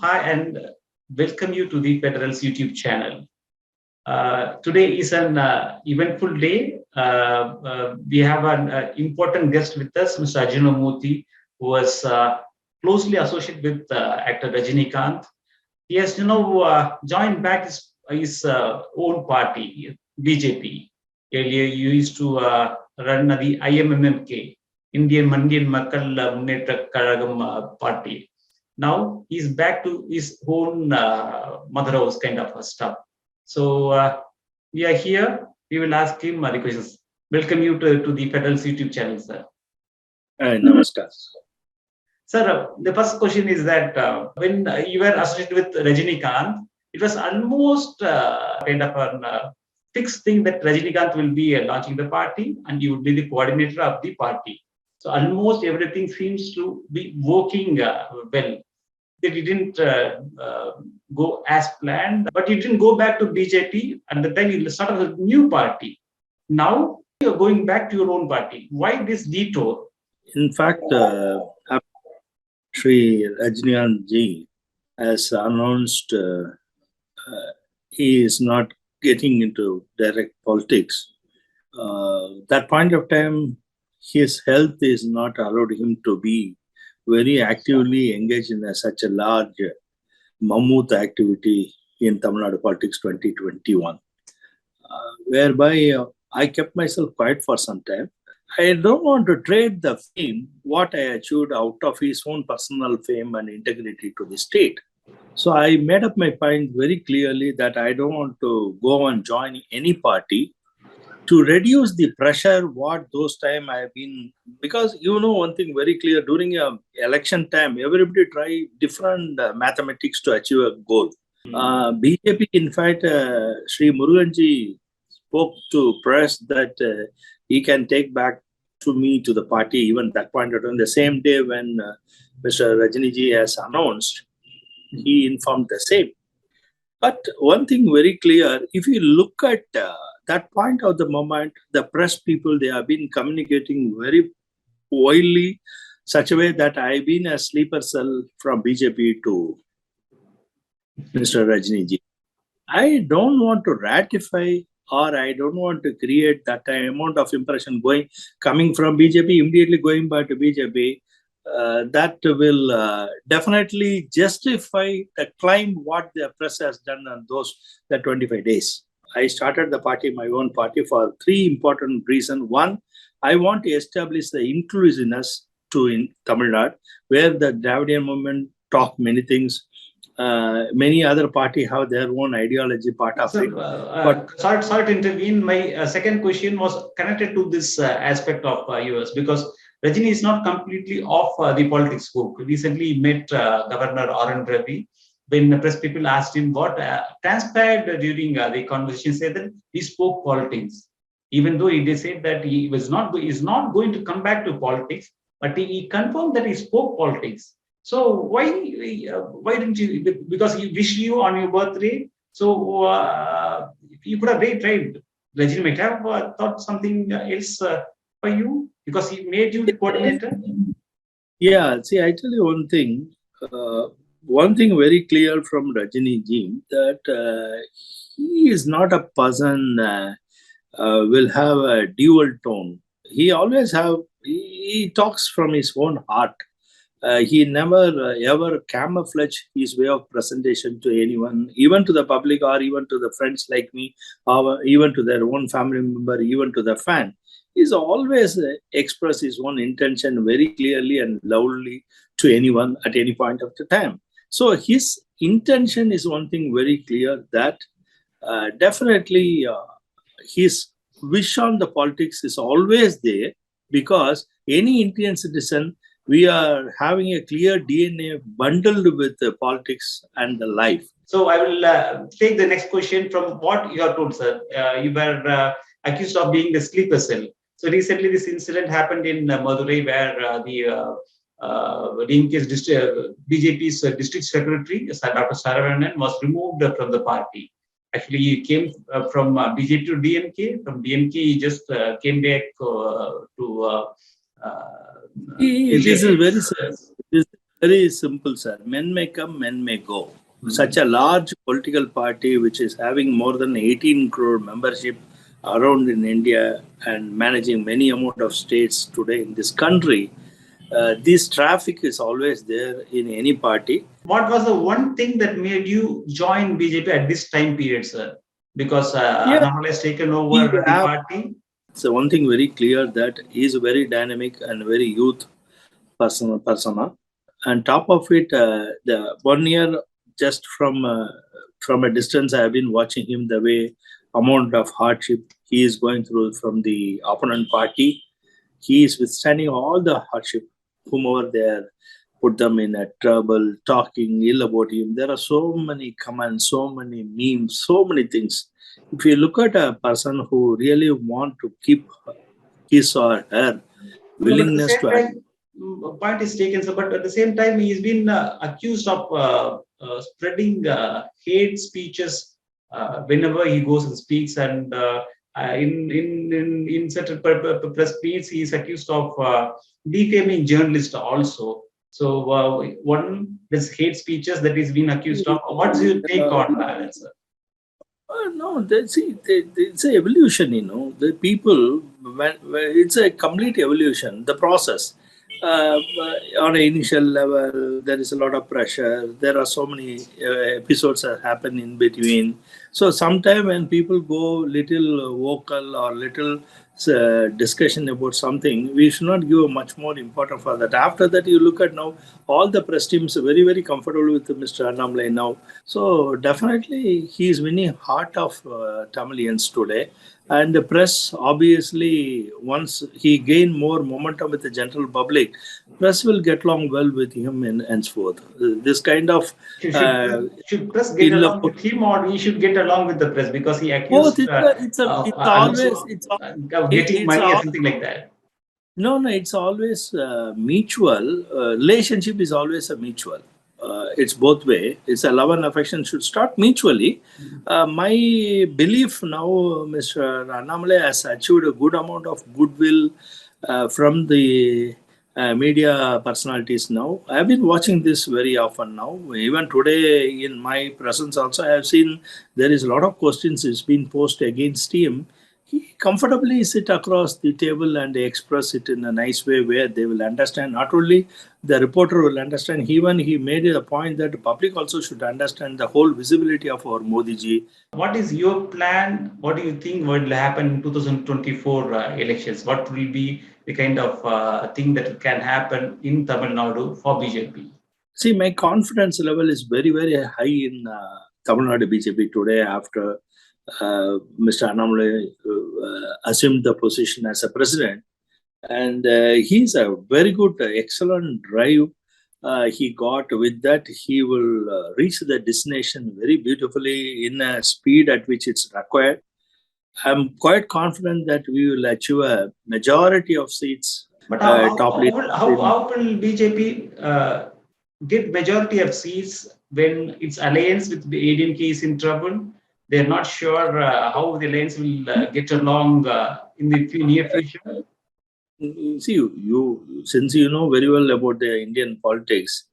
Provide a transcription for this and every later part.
Hi, and welcome you to the Federal's YouTube channel. Today is an eventful day. We have an important guest with us, Mr. Arjunamurthy, who was closely associated with actor Rajinikanth. He has, joined back his own party, BJP. Earlier, he used to run the IMMK, Indian Mandian Makkal Munnetra Kazhagam party. Now he's back to his own mother house kind of stuff. So we are here. We will ask him the questions. Welcome you to the Federal's YouTube channel, sir. Namaskar. Sir, the first question is that when you were associated with Rajinikanth, it was almost kind of a fixed thing that Rajinikanth will be launching the party and you would be the coordinator of the party. So almost everything seems to be working well. They didn't go as planned, but you didn't go back to BJP and then you started a new party. Now you're going back to your own party. Why this detour? In fact, Sri Rajinikanth ji has announced he is not getting into direct politics. That point of time, his health is not allowed him to be very actively engaged in such a large mammoth activity in Tamil Nadu politics 2021, whereby I kept myself quiet for some time. I don't want to trade the fame, what I achieved out of his own personal fame and integrity to the state. So I made up my mind very clearly that I don't want to go and join any party to reduce the pressure what those time I have been, because one thing very clear, during election time, everybody try different mathematics to achieve a goal. BJP, in fact, Sri Muruganji spoke to press that he can take back to me to the party even that point of time. The same day when Mr. Rajiniji has announced, he informed the same. But one thing very clear, if you look at that point of the moment, the press people, they have been communicating very widely, such a way that I've been a sleeper cell from BJP to Mr. Rajiniji. I don't want to ratify or I don't want to create that amount of impression coming from BJP, immediately going back to BJP. That will definitely justify the claim what the press has done on the 25 days. I started the party, my own party, for three important reasons. One, I want to establish the inclusiveness in Tamil Nadu, where the Dravidian movement talk many things. Many other parties have their own ideology part of it. But sorry to intervene. My second question was connected to this aspect of yours, because Rajini is not completely off the politics book. Recently met Governor R.Arjunamurthy. When the press people asked him what transpired during the conversation, said that he spoke politics. Even though they said that he is not going to come back to politics, but he confirmed that he spoke politics. So why didn't you? Because he wished you on your birthday. So you could have tried. Rajini might have thought something else for you because he made you the coordinator. Yeah, see, I tell you one thing. One thing very clear from Rajini ji, that he is not a person will have a dual tone. He always he talks from his own heart. He never ever camouflage his way of presentation to anyone, even to the public or even to the friends like me, or even to their own family member, even to the fan. He's always expressed his own intention very clearly and loudly to anyone at any point of the time. So his intention is one thing very clear, that definitely his wish on the politics is always there, because any Indian citizen, we are having a clear DNA bundled with politics and the life. So I will take the next question from what you have told, sir. You were accused of being the sleeper cell. So recently this incident happened in Madurai, where the DMK's BJP's district secretary, Dr. Saravanan, was removed from the party. Actually, he came from BJP to DMK. From DMK, he just came back to. This is very sad. Very simple, sir. Men may come, men may go. Such a large political party, which is having more than 18 crore membership around in India and managing many amount of states today in this country, this traffic is always there in any party. What was the one thing that made you join BJP at this time period, sir? Because Yeah, Annamalai has taken we over the have. party. So one thing very clear that he is very dynamic and very youth persona. And top of it, the 1 year just from a distance, I have been watching him the way amount of hardship he is going through from the opponent party. He is withstanding all the hardship, whomever they are, put them in a trouble, talking ill about him. There are so many comments, so many memes, so many things. If you look at a person who really want to keep his or her No, but at the willingness same to time, point is taken, sir. But at the same time, he's been accused of spreading hate speeches whenever he goes and speaks, and in certain press meets, he is accused of defaming journalists also. So one this hate speeches that he's been accused of. What's your take on that, sir? No, it's a evolution, The people, it's a complete evolution, the process. On an initial level, there is a lot of pressure. There are so many episodes that happen in between. So sometime when people go little vocal or little discussion about something, we should not give much more importance for that. After that, you look at now, all the press teams are very, very comfortable with Mr. Annamlai now. So definitely, he is winning heart of Tamilians today. And the press, obviously, once he gain more momentum with the general public, press will get along well with him and henceforth. This kind of Should press get ill along with him, or he should get along with the press because he both. accused It's always of getting it's money or all something like that? no, it's always mutual. Relationship is always a mutual. It's both way. It's a love and affection should start mutually. My belief now, Mr. Annamale has achieved a good amount of goodwill from the media personalities now. I've been watching this very often now. Even today, in my presence also, I have seen there is a lot of questions is being posed against him. He comfortably sit across the table and express it in a nice way where they will understand. Not only the reporter will understand, even he made a point that the public also should understand the whole visibility of our Modi ji. What is your plan? What do you think will happen in 2024 elections? What will be the kind of thing that can happen in Tamil Nadu for BJP? See, my confidence level is very, very high in Tamil Nadu BJP today after Mr. Annamale assumed the position as a president. And he's a very good, excellent drive. He got with that, he will reach the destination very beautifully in a speed at which it's required. I'm quite confident that we will achieve a majority of seats. But Top lead. how will BJP get majority of seats when its alliance with the ADMK is in trouble? They're not sure how the alliance will get along in the near future. See, you since you know very well about the Indian politics,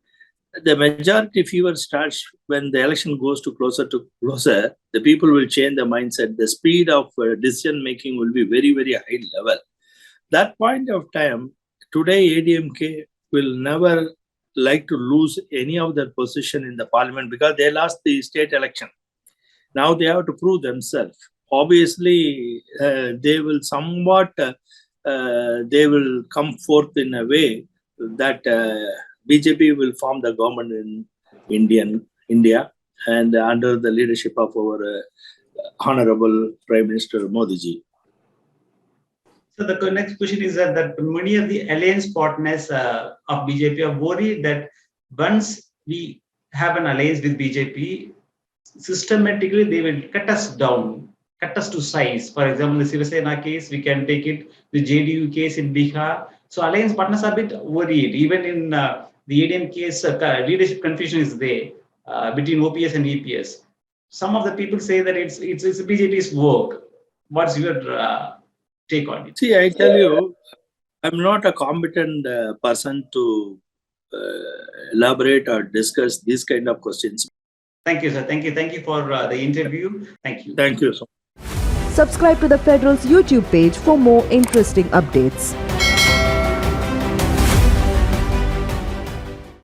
the majority fever starts when the election goes to closer. The people will change their mindset. The speed of decision making will be very, very high level. That point of time, today ADMK will never like to lose any of their position in the parliament because they lost the state election. Now they have to prove themselves. Obviously, they will somewhat they will come forth in a way that BJP will form the government in India and under the leadership of our Honorable Prime Minister Modi ji. So the next question is that many of the alliance partners of BJP are worried that once we have an alliance with BJP, systematically they will cut us down, cut us to size. For example, the Siva Sena case, we can take it, the JDU case in Bihar. So alliance partners are a bit worried. Even in the ADM case, leadership confusion is there between OPS and EPS. Some of the people say that it's BJP's work. What's your take on it? See, I tell you, I'm not a competent person to elaborate or discuss these kind of questions. Thank you, sir. Thank you. Thank you for the interview. Thank you. Thank you so much. Subscribe to the Federal's YouTube page for more interesting updates.